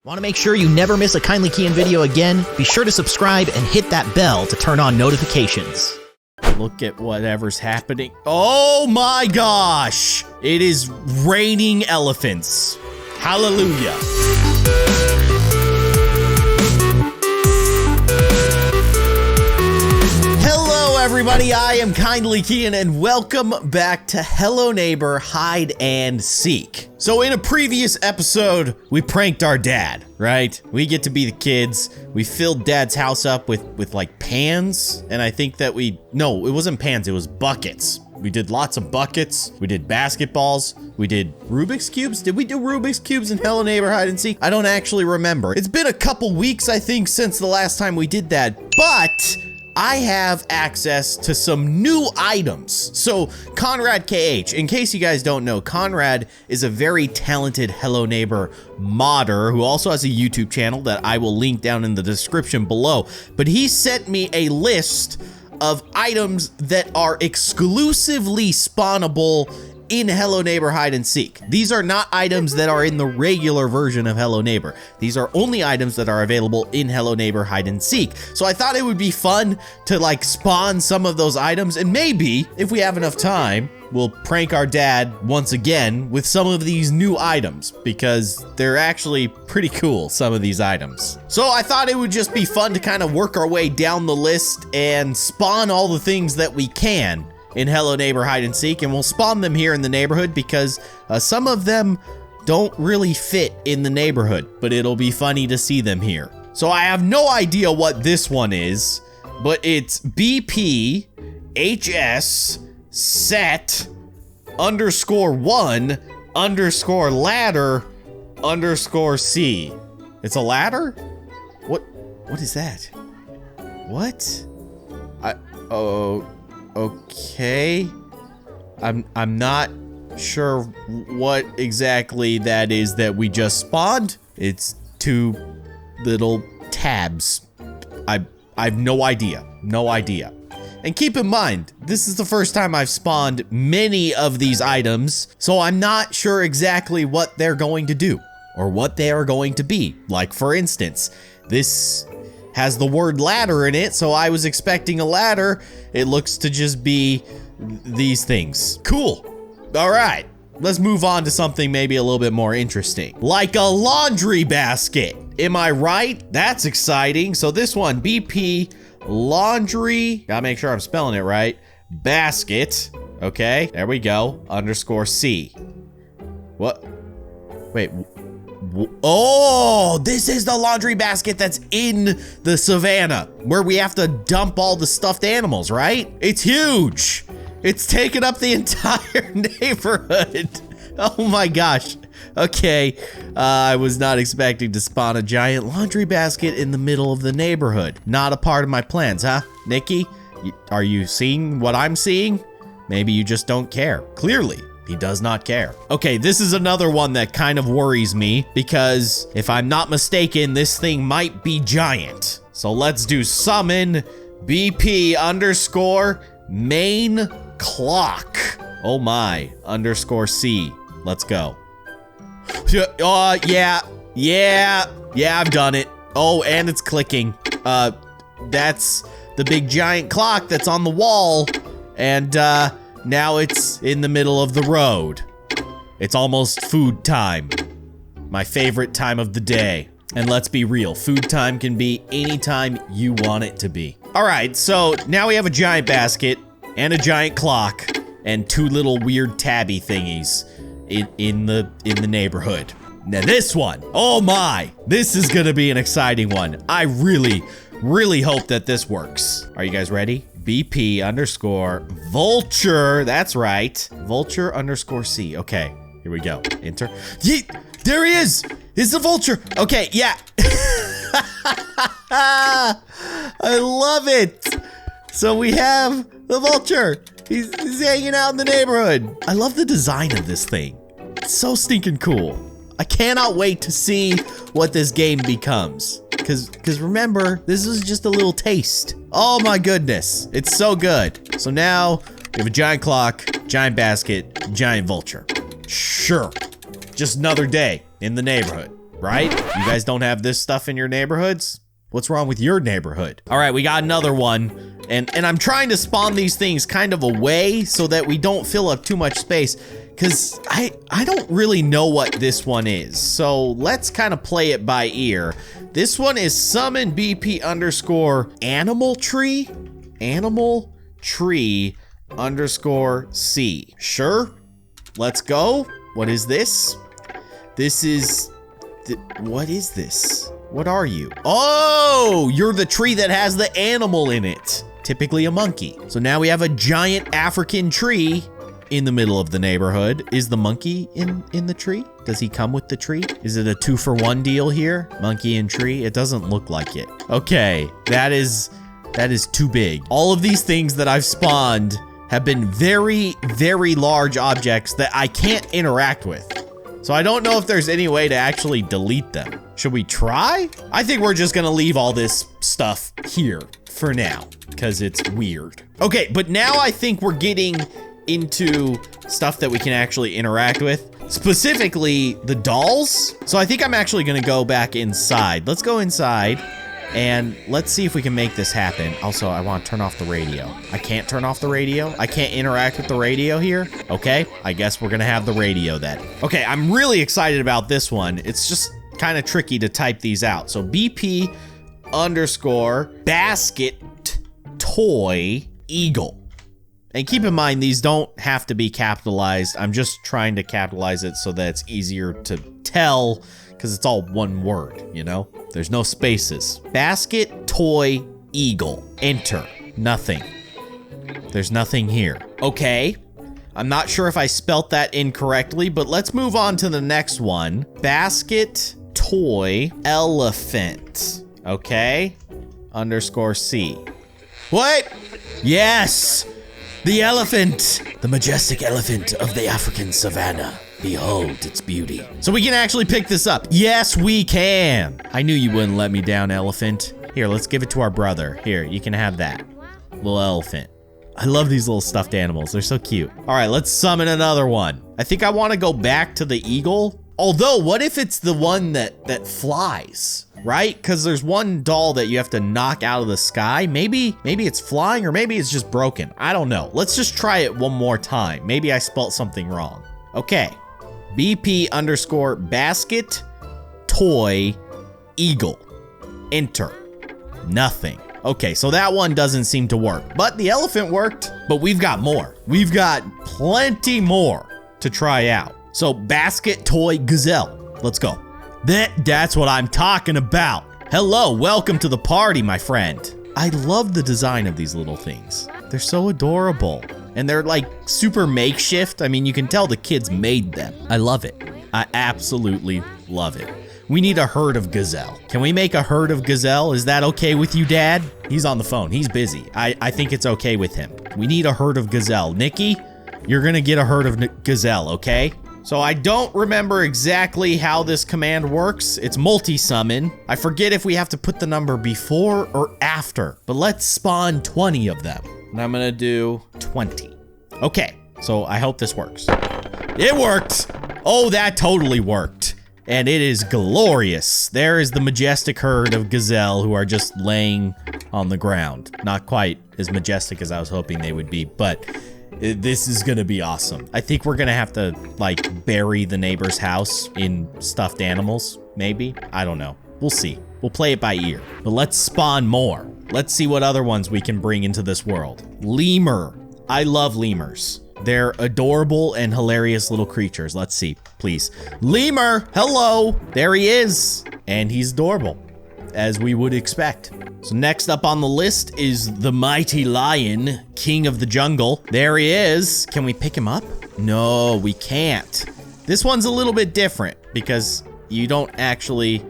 Want to make sure you never miss a Kindly Keyin video again? Be sure to subscribe and hit that bell to turn on notifications. Look at whatever's happening. Oh my gosh! It is raining elephants. Hallelujah. Hello everybody, I am Kindly Keyin and welcome back to Hello Neighbor Hide and Seek. So in a previous episode, we pranked our dad, right? We get to be the kids. We filled dad's house up with like pans, and I think that no, it wasn't pans, it was buckets. We did lots of buckets. We did basketballs. We did Rubik's Cubes. Did we do Rubik's Cubes in Hello Neighbor Hide and Seek? I don't actually remember. It's been a couple weeks, I think, since the last time we did that, but I have access to some new items. So Conrad KH, in case you guys don't know, Conrad is a very talented Hello Neighbor modder who also has a YouTube channel that I will link down in the description below. But he sent me a list of items that are exclusively spawnable in Hello Neighbor Hide and Seek. These are not items that are in the regular version of Hello Neighbor. These are only items that are available in Hello Neighbor Hide and Seek. So I thought it would be fun to like spawn some of those items, and maybe if we have enough time, we'll prank our dad once again with some of these new items, because they're actually pretty cool, some of these items. So I thought it would just be fun to kind of work our way down the list and spawn all the things that we can in Hello Neighbor Hide and Seek, and we'll spawn them here in the neighborhood because some of them don't really fit in the neighborhood, but it'll be funny to see them here. So I have no idea what this one is, but it's BP HS set _1 _ladder _C. It's a ladder? What is that? What? Okay. I'm not sure what exactly that is that we just spawned. It's two little tabs. I have no idea. No idea. And keep in mind, this is the first time I've spawned many of these items, so I'm not sure exactly what they're going to do or what they are going to be. Like, for instance, this has the word ladder in it, so I was expecting a ladder. It looks to just be these things. Cool. All right, let's move on to something maybe a little bit more interesting, like a laundry basket. Am I right? That's exciting. So this one, BP laundry, gotta make sure I'm spelling it right, basket. Okay, there we go, _C. What? Wait. Oh, this is the laundry basket that's in the savannah where we have to dump all the stuffed animals, right? It's huge. It's taken up the entire neighborhood. Oh my gosh. Okay, I was not expecting to spawn a giant laundry basket in the middle of the neighborhood. Not a part of my plans, huh? Nikki, are you seeing what I'm seeing? Maybe you just don't care. Clearly, he does not care. Okay, this is another one that kind of worries me because if I'm not mistaken, this thing might be giant. So let's do summon BP _main clock. Oh my, _C. Let's go. Yeah, I've done it. Oh, and it's clicking. That's the big giant clock that's on the wall, and now it's in the middle of the road. It's almost food time. My favorite time of the day. And let's be real, food time can be anytime you want it to be. All right, so now we have a giant basket and a giant clock and two little weird tabby thingies in the neighborhood. Now this one, oh my, this is gonna be an exciting one. I really hope that this works. Are you guys ready? BP _vulture, that's right. Vulture _C, okay, here we go, enter. Yeet, there he is, it's the vulture. Okay, yeah. I love it. So we have the vulture. He's hanging out in the neighborhood. I love the design of this thing. It's so stinking cool. I cannot wait to see what this game becomes. Cause remember, this is just a little taste. Oh my goodness, it's so good. So now we have a giant clock, giant basket, giant vulture. Sure, just another day in the neighborhood. right? You guys don't have this stuff in your neighborhoods? What's wrong with your neighborhood? All right, we got another one. And I'm trying to spawn these things kind of away so that we don't fill up too much space, because I don't really know what this one is. So let's kind of play it by ear. This one is summon BP underscore animal tree underscore C. Sure, let's go. What is this? This is, what is this? What are you? Oh, you're the tree that has the animal in it. Typically a monkey. So now we have a giant African tree in the middle of the neighborhood. Is the monkey in the tree? Does he come with the tree? Is it a 2-for-1 deal here? Monkey and tree? It doesn't look like it. Okay, that is too big. All of these things that I've spawned have been very, very large objects that I can't interact with. So I don't know if there's any way to actually delete them. Should we try? I think we're just gonna leave all this stuff here for now, because it's weird. Okay, but now I think we're getting into stuff that we can actually interact with, specifically the dolls. So I think I'm actually gonna go back inside. Let's go inside and let's see if we can make this happen. Also, I want to turn off the radio. I can't turn off the radio. I can't interact with the radio here. Okay, I guess we're gonna have the radio then. Okay, I'm really excited about this one. It's just kind of tricky to type these out. So BP underscore basket toy eagle. And keep in mind, these don't have to be capitalized. I'm just trying to capitalize it so that it's easier to tell, because it's all one word, you know? There's no spaces. Basket toy eagle. Enter. Nothing. There's nothing here. Okay. I'm not sure if I spelt that incorrectly, but let's move on to the next one. Basket toy elephant. Okay. Underscore C. What? Yes! The elephant! The majestic elephant of the African savannah. Behold its beauty. So we can actually pick this up. Yes, we can. I knew you wouldn't let me down, elephant. Here, let's give it to our brother. Here, you can have that. Little elephant. I love these little stuffed animals. They're so cute. All right, let's summon another one. I think I want to go back to the eagle. Although, what if it's the one that flies, right? Because there's one doll that you have to knock out of the sky. Maybe it's flying, or maybe it's just broken. I don't know. Let's just try it one more time. Maybe I spelt something wrong. Okay. BP underscore basket toy eagle. Enter. Nothing. Okay, so that one doesn't seem to work, but the elephant worked. But we've got more. We've got plenty more to try out. So basket toy gazelle. Let's go. That's what I'm talking about. Hello, welcome to the party, my friend. I love the design of these little things. They're so adorable. And they're like super makeshift. I mean, you can tell the kids made them. I love it. I absolutely love it. We need a herd of gazelle. Can we make a herd of gazelle? Is that okay with you, Dad? He's on the phone. He's busy. I think it's okay with him. We need a herd of gazelle. Nikki, you're gonna get a herd of gazelle, okay? So I don't remember exactly how this command works. It's multi-summon. I forget if we have to put the number before or after, but let's spawn 20 of them. And I'm gonna do 20. Okay, so I hope this works. It worked! Oh, that totally worked. And it is glorious. There is the majestic herd of gazelle who are just laying on the ground. Not quite as majestic as I was hoping they would be, but this is gonna be awesome. I think we're gonna have to, like, bury the neighbor's house in stuffed animals, maybe? I don't know. We'll see. We'll play it by ear. But let's spawn more. Let's see what other ones we can bring into this world. Lemur. I love lemurs. They're adorable and hilarious little creatures. Let's see, please. Lemur, hello. There he is. And he's adorable, as we would expect. So next up on the list is the mighty lion, king of the jungle. There he is. Can we pick him up? No, we can't. This one's a little bit different because you don't actually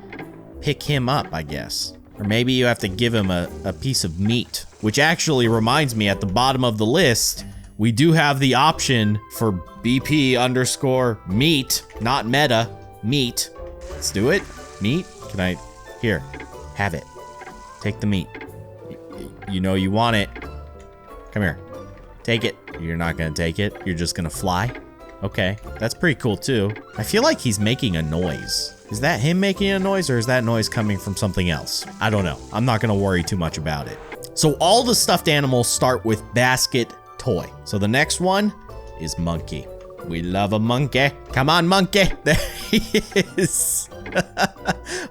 pick him up, I guess. Or maybe you have to give him a piece of meat, which actually reminds me, at the bottom of the list, we do have the option for BP underscore meat, not meta, meat. Let's do it. Meat? Can I? Here, have it. Take the meat. You know you want it. Come here. Take it. You're not gonna take it. You're just gonna fly. Okay, that's pretty cool too. I feel like he's making a noise. Is that him making a noise, or is that noise coming from something else? I don't know. I'm not gonna worry too much about it. So all the stuffed animals start with basket toy. So the next one is monkey. We love a monkey. Come on, monkey. There he is.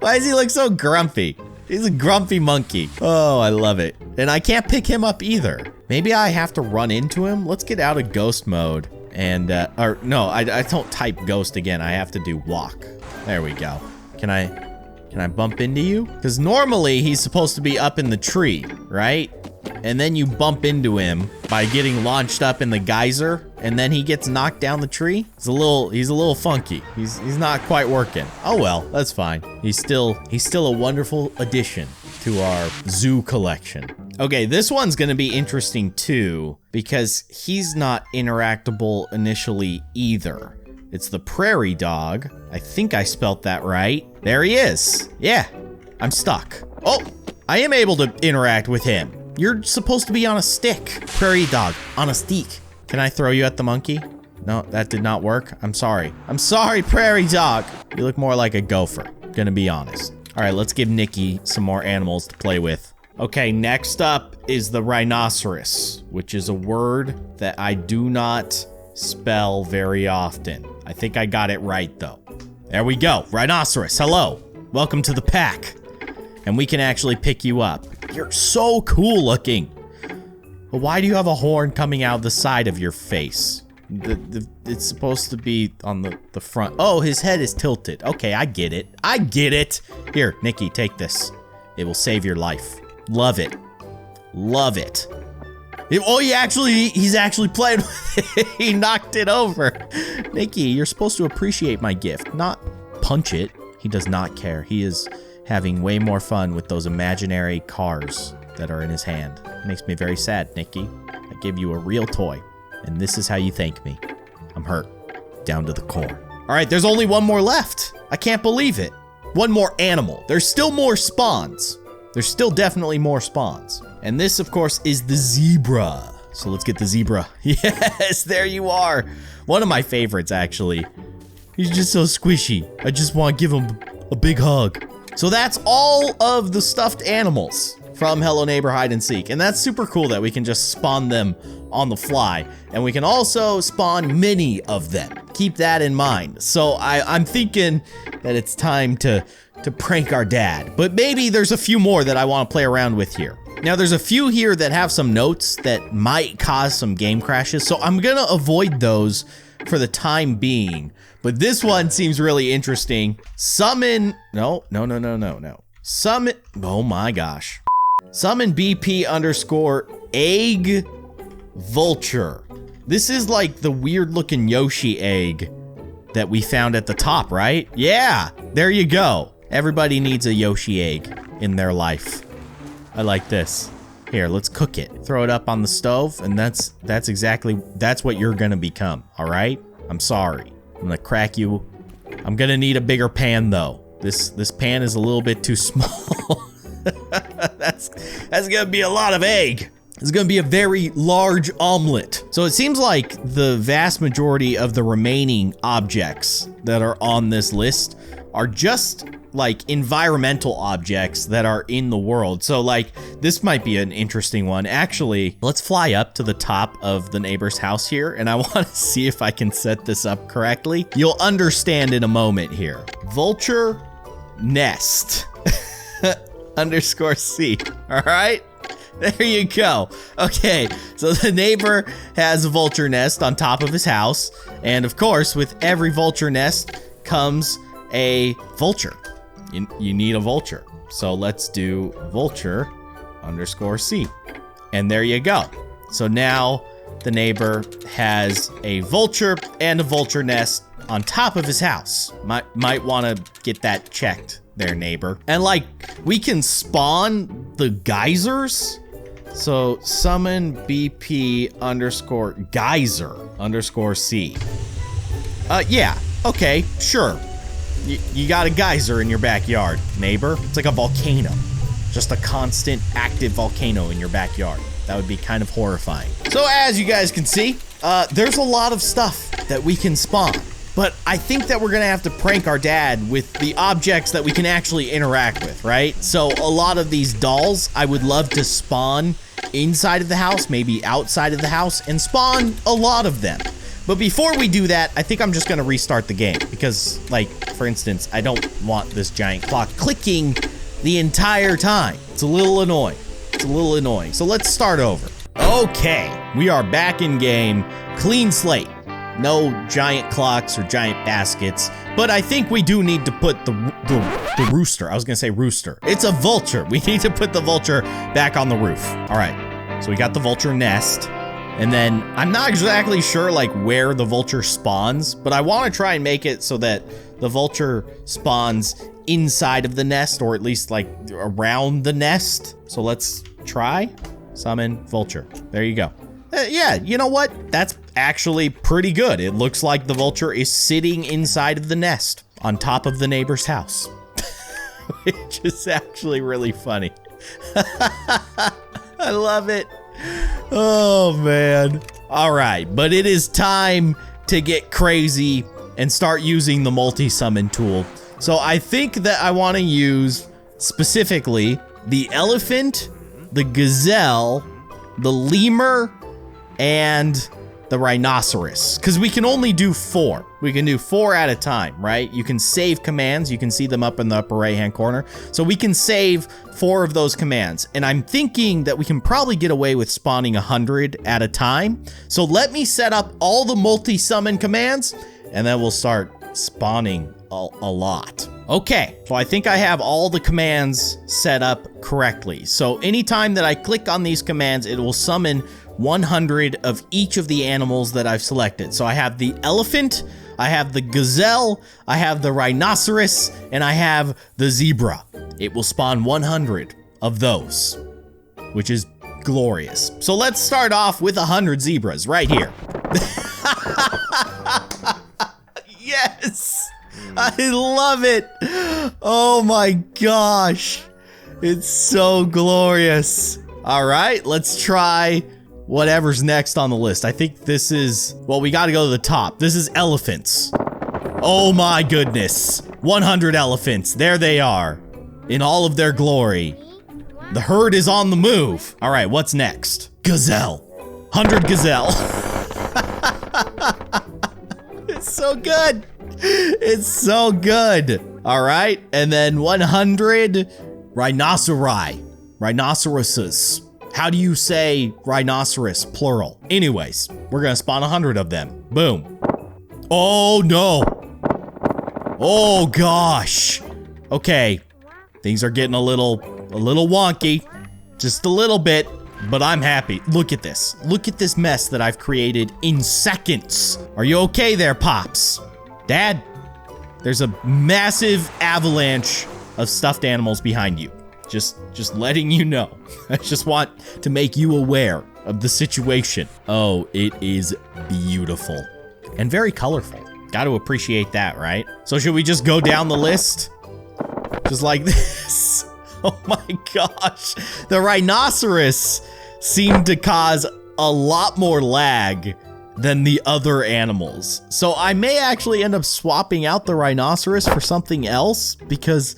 Why does he look so grumpy? He's a grumpy monkey. Oh, I love it. And I can't pick him up either. Maybe I have to run into him. Let's get out of ghost mode. And, or no, I don't type ghost again. I have to do walk. There we go. Can I bump into you? Because normally he's supposed to be up in the tree, right? And then you bump into him by getting launched up in the geyser, and then he gets knocked down the tree. He's a little funky. He's not quite working. Oh well, that's fine. He's still a wonderful addition to our zoo collection. Okay, this one's gonna be interesting too, because he's not interactable initially either. It's the Prairie Dog. I think I spelt that right. There he is. Yeah, I'm stuck. Oh, I am able to interact with him. You're supposed to be on a stick. Prairie Dog, on a stick. Can I throw you at the monkey? No, that did not work. I'm sorry. I'm sorry, Prairie Dog. You look more like a gopher, gonna be honest. All right, let's give Nikki some more animals to play with. Okay, next up is the Rhinoceros, which is a word that I do not spell very often. I think I got it right though. There we go, Rhinoceros, hello. Welcome to the pack. And we can actually pick you up. You're so cool looking. But why do you have a horn coming out of the side of your face? It's supposed to be on the front. Oh, his head is tilted. Okay, I get it. I get it. Here, Nikki, take this. It will save your life. Love it. Love it. He's actually playing with it. He knocked it over. Nikki, you're supposed to appreciate my gift, not punch it. He does not care. He is having way more fun with those imaginary cars that are in his hand. It makes me very sad, Nikki. I give you a real toy, and this is how you thank me. I'm hurt, down to the core. All right, there's only one more left. I can't believe it. One more animal. There's still more spawns. There's still definitely more spawns. And this, of course, is the zebra. So let's get the zebra. Yes, there you are. One of my favorites, actually. He's just so squishy. I just want to give him a big hug. So that's all of the stuffed animals from Hello Neighbor Hide and Seek. And that's super cool that we can just spawn them on the fly. And we can also spawn many of them. Keep that in mind. So I'm thinking that it's time to prank our dad. But maybe there's a few more that I want to play around with here. Now, there's a few here that have some notes that might cause some game crashes. So I'm going to avoid those for the time being. But this one seems really interesting. Summon, no. Summon, oh my gosh. Summon BP underscore egg vulture. This is like the weird looking Yoshi egg that we found at the top, right? Yeah, there you go. Everybody needs a Yoshi egg in their life. I like this. Here, let's cook it. Throw it up on the stove, and that's what you're gonna become, all right? I'm sorry. I'm gonna crack you. I'm gonna need a bigger pan though. This pan is a little bit too small. That's gonna be a lot of egg. It's gonna be a very large omelet. So it seems like the vast majority of the remaining objects that are on this list are just like environmental objects that are in the world. So like this might be an interesting one. Actually, let's fly up to the top of the neighbor's house here, and I want to see if I can set this up correctly. You'll understand in a moment here. Vulture nest underscore C. All right, there you go. Okay, so the neighbor has a vulture nest on top of his house, and of course with every vulture nest comes a vulture. You need a vulture. So let's do vulture underscore C. And there you go. So now the neighbor has a vulture and a vulture nest on top of his house. Might want to get that checked there, neighbor. And like, we can spawn the geysers. So summon BP underscore geyser underscore C. Yeah, okay, sure. You got a geyser in your backyard, neighbor. It's like a volcano. Just a constant active volcano in your backyard. That would be kind of horrifying. So as you guys can see, there's a lot of stuff that we can spawn. But I think that we're gonna have to prank our dad with the objects that we can actually interact with, right? So a lot of these dolls, I would love to spawn inside of the house, maybe outside of the house, and spawn a lot of them. But before we do that, I think I'm just gonna restart the game because, like, for instance, I don't want this giant clock clicking the entire time. It's a little annoying. It's a little annoying. So let's start over. Okay, we are back in game. Clean slate. No giant clocks or giant baskets, but I think we do need to put the rooster. I was gonna say rooster. It's a vulture. We need to put the vulture back on the roof. All right, so we got the vulture nest, and then I'm not exactly sure like where the vulture spawns, but I want to try and make it so that the vulture spawns inside of the nest, or at least like around the nest. So let's try summon vulture. There you go. Yeah, you know what? That's actually pretty good. It looks like the vulture is sitting inside of the nest on top of the neighbor's house, which is actually really funny. I love it. Oh, man. All right, but it is time to get crazy and start using the multi-summon tool. So I think that I want to use specifically the elephant, the gazelle, the lemur, and the rhinoceros, because we can only do 4. We can do 4 at a time, right? You can save commands. You can see them up in the upper right-hand corner. So we can save 4 of those commands. And I'm thinking that we can probably get away with spawning 100 at a time. So let me set up all the multi-summon commands, and then we'll start spawning a lot. Okay, so I think I have all the commands set up correctly. So anytime that I click on these commands, it will summon 100 of each of the animals that I've selected. So I have the elephant, I have the gazelle, I have the rhinoceros, and I have the zebra. It will spawn 100 of those, which is glorious. So let's start off with 100 zebras right here. Yes, I love it. Oh my gosh, it's so glorious. All right, let's try whatever's next on the list. I think this is, well, we got to go to the top. This is elephants. Oh my goodness, 100 elephants. There they are in all of their glory. The herd is on the move. All right, what's next? Gazelle. 100 gazelle. It's so good. It's so good. All right, and then 100 rhinoceri. Rhinoceroses. How do you say rhinoceros, plural? Anyways, we're gonna spawn 100 of them. Boom. Oh no. Oh gosh. Okay, things are getting a little wonky. Just a little bit, but I'm happy. Look at this. Look at this mess that I've created in seconds. Are you okay there, Pops? Dad, there's a massive avalanche of stuffed animals behind you. Just letting you know. I just want to make you aware of the situation. Oh, it is beautiful and very colorful. Got to appreciate that, right? So should we just go down the list? Just like this. Oh my gosh. The rhinoceros seemed to cause a lot more lag than the other animals. So I may actually end up swapping out the rhinoceros for something else because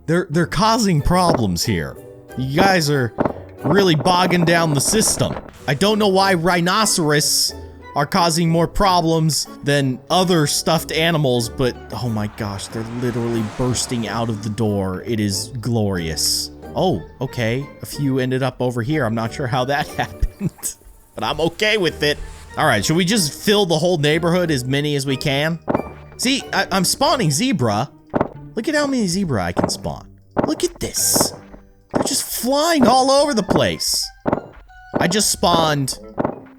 they're causing problems here. You guys are really bogging down the system. I don't know why rhinoceros are causing more problems than other stuffed animals, but oh my gosh, they're literally bursting out of the door. It is glorious. Oh, okay. A few ended up over here. I'm not sure how that happened, but I'm okay with it. All right, should we just fill the whole neighborhood, as many as we can? See, I'm spawning zebra. Look at how many zebra I can spawn. Look at this. They're just flying all over the place. I just spawned,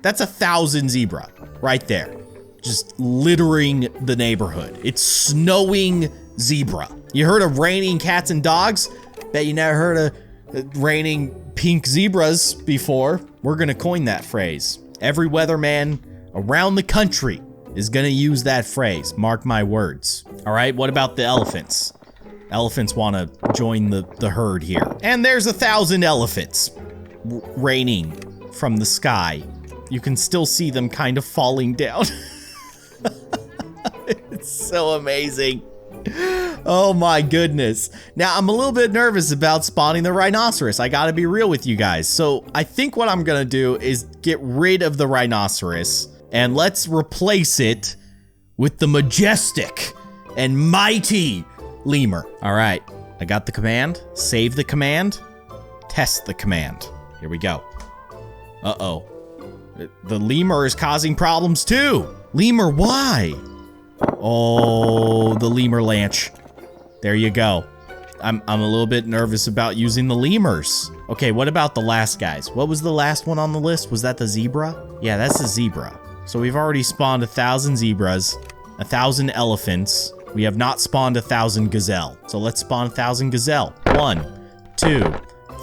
that's 1,000 zebra right there. Just littering the neighborhood. It's snowing zebra. You heard of raining cats and dogs? Bet you never heard of raining pink zebras before. We're gonna coin that phrase. Every weatherman around the country is gonna use that phrase. Mark my words. All right, what about the elephants? Elephants wanna join the herd here. And there's 1,000 elephants raining from the sky. You can still see them kind of falling down. It's so amazing. Oh my goodness. Now, I'm a little bit nervous about spawning the rhinoceros. I gotta be real with you guys. So I think what I'm gonna do is get rid of the rhinoceros and let's replace it with the majestic and mighty lemur. All right, I got the command. Save the command. Test the command. Here we go. Uh-oh. The lemur is causing problems too. Lemur, why? Oh, the lemur lanch. There you go. I'm a little bit nervous about using the lemurs. Okay, what about the last guys? What was the last one on the list? Was that the zebra? Yeah, that's the zebra. So we've already spawned 1,000 zebras, 1,000 elephants. We have not spawned 1,000 gazelle. So let's spawn 1,000 gazelle. 1, 2,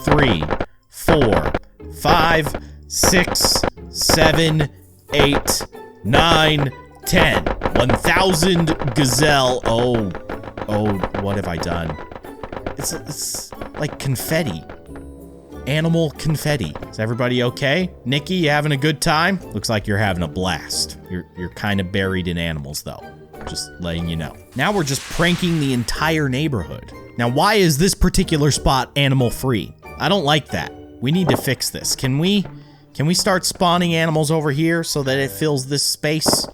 3, 4, 5, 6, 7, 8, 9, 10. 1,000 gazelle. Oh, what have I done? It's like confetti. Animal confetti. Is everybody okay? Nikki, you having a good time? Looks like you're having a blast. You're kind of buried in animals though. Just letting you know. Now we're just pranking the entire neighborhood. Now, why is this particular spot animal free? I don't like that. We need to fix this. Can we start spawning animals over here so that it fills this space?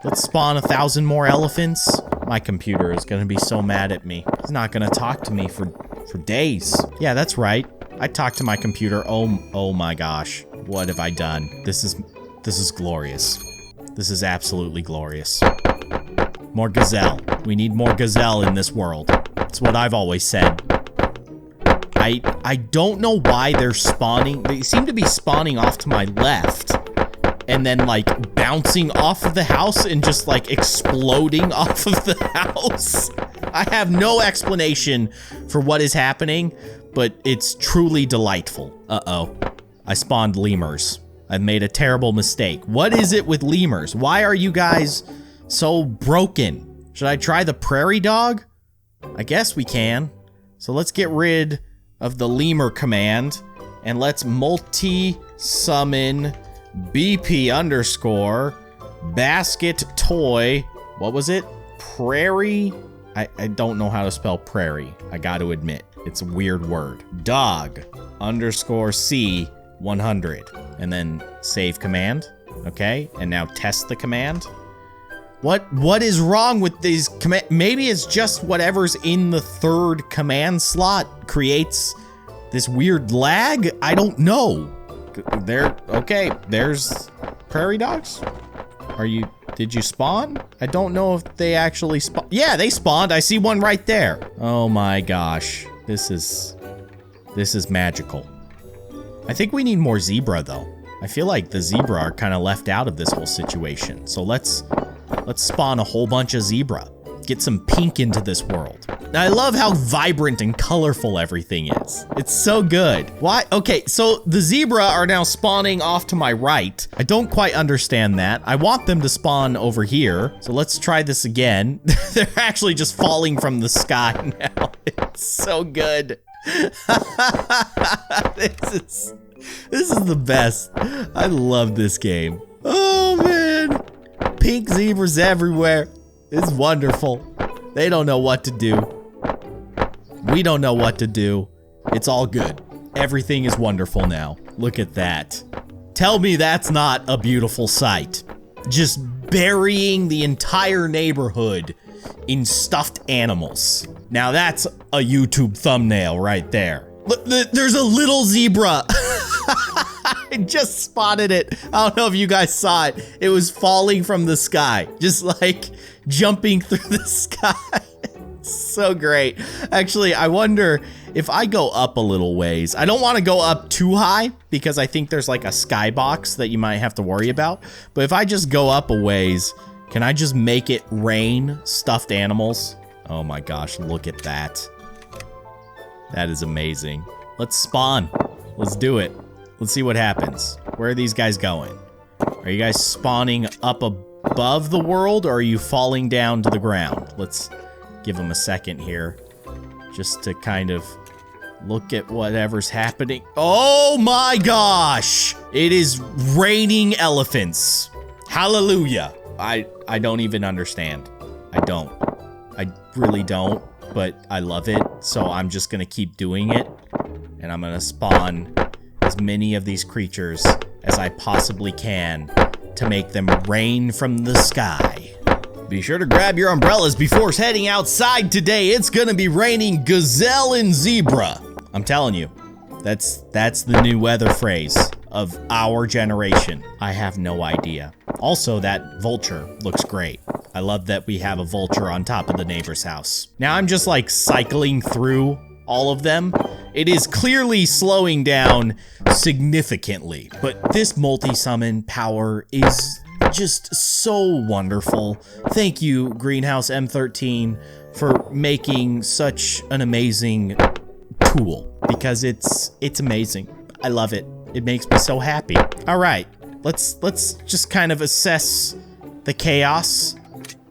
Let's spawn 1,000 more elephants. My computer is gonna be so mad at me. It's not gonna talk to me for days. Yeah, that's right. I talked to my computer. Oh my gosh. What have I done? This is glorious. This is absolutely glorious. More gazelle. We need more gazelle in this world. That's what I've always said. I don't know why they're spawning. They seem to be spawning off to my left and then like bouncing off of the house and just like exploding off of the house. I have no explanation for what is happening, but it's truly delightful. Uh-oh. I spawned lemurs. I've made a terrible mistake. What is it with lemurs? Why are you guys so broken? Should I try the prairie dog? I guess we can. So let's get rid of the lemur command and let's multi-summon BP underscore basket toy. What was it? Prairie? I don't know how to spell prairie. I got to admit, it's a weird word. Dog underscore C 100 and then save command. Okay, and now test the command. What is wrong with these command? Maybe it's just whatever's in the third command slot creates this weird lag. I don't know. Okay, there's prairie dogs. Did you spawn? I don't know if they actually spawn. Yeah, they spawned. I see one right there. Oh my gosh. This is magical. I think we need more zebra though. I feel like the zebra are kind of left out of this whole situation. So let's spawn a whole bunch of zebra. Get some pink into this world. I love how vibrant and colorful everything is. It's so good. Why? Okay, so the zebra are now spawning off to my right. I don't quite understand that. I want them to spawn over here. So let's try this again. They're actually just falling from the sky now. It's so good. This is the best. I love this game. Oh man. Pink zebras everywhere. It's wonderful. They don't know what to do. We don't know what to do. It's all good. Everything is wonderful now. Look at that. Tell me that's not a beautiful sight. Just burying the entire neighborhood in stuffed animals. Now that's a YouTube thumbnail right there. Look, there's a little zebra. I just spotted it. I don't know if you guys saw it. It was falling from the sky, just like jumping through the sky. So great. Actually, I wonder if I go up a little ways. I don't want to go up too high because I think there's like a skybox that you might have to worry about. But if I just go up a ways, can I just make it rain stuffed animals? Oh my gosh, look at that. That is amazing. Let's spawn. Let's do it. Let's see what happens. Where are these guys going? Are you guys spawning up above the world or are you falling down to the ground? Let's give them a second here just to kind of look at whatever's happening. Oh my gosh! It is raining elephants. Hallelujah. I don't even understand. I don't. I really don't, but I love it, so I'm just gonna keep doing it. And I'm gonna spawn as many of these creatures as I possibly can to make them rain from the sky. Be sure to grab your umbrellas before heading outside today. It's gonna be raining gazelle and zebra. I'm telling you, that's the new weather phrase of our generation. I have no idea. Also, that vulture looks great. I love that we have a vulture on top of the neighbor's house. Now I'm just like cycling through all of them. It is clearly slowing down significantly, but this multi-summon power is just so wonderful. Thank you, Greenhouse M13, for making such an amazing tool, because it's amazing. I love it. It makes me so happy. All right, let's just kind of assess the chaos.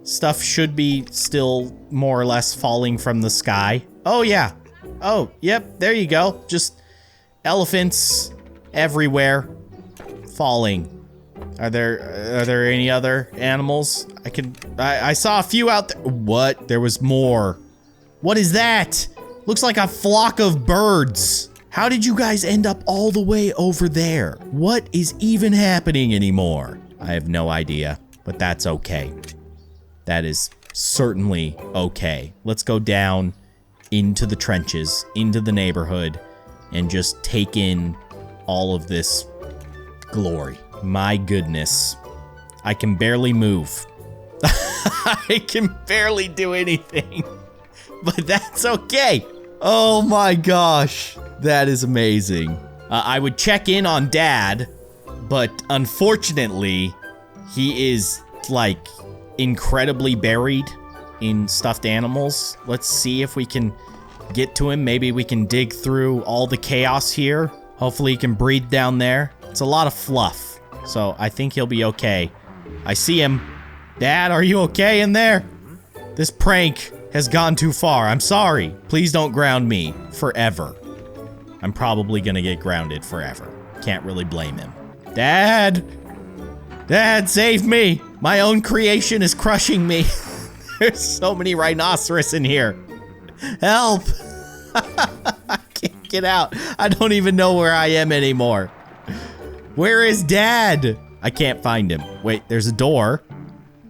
Stuff should be still more or less falling from the sky. Oh yeah. Oh, yep, there you go. Just elephants everywhere falling. Are there any other animals? I saw a few out there. What? There was more. What is that? Looks like a flock of birds. How did you guys end up all the way over there? What is even happening anymore? I have no idea, but that's okay. That is certainly okay. Let's go down into the trenches, into the neighborhood, and just take in all of this glory. My goodness. I can barely move. I can barely do anything, but that's okay. Oh my gosh, that is amazing. I would check in on Dad, but unfortunately, he is like incredibly buried in stuffed animals. Let's see if we can get to him. Maybe we can dig through all the chaos here. Hopefully he can breathe down there. It's a lot of fluff, so I think he'll be okay. I see him. Dad, are you okay in there? This prank has gone too far. I'm sorry. Please don't ground me forever. I'm probably gonna get grounded forever. Can't really blame him. Dad! Dad, save me! My own creation is crushing me. There's so many rhinoceros in here. Help! I can't get out. I don't even know where I am anymore. Where is Dad? I can't find him. Wait, there's a door.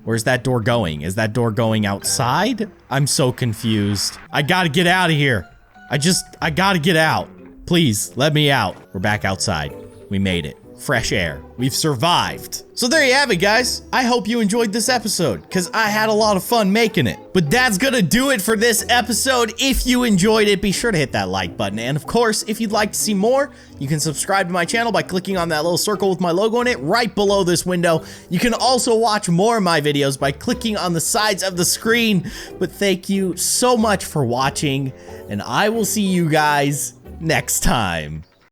Where's that door going? Is that door going outside? I'm so confused. I gotta get out of here. I gotta get out. Please, let me out. We're back outside. We made it. Fresh air. We've survived. So there you have it, guys. I hope you enjoyed this episode, because I had a lot of fun making it. But that's gonna do it for this episode. If you enjoyed it, be sure to hit that like button. And of course, if you'd like to see more, you can subscribe to my channel by clicking on that little circle with my logo in it right below this window. You can also watch more of my videos by clicking on the sides of the screen. But thank you so much for watching, and I will see you guys next time.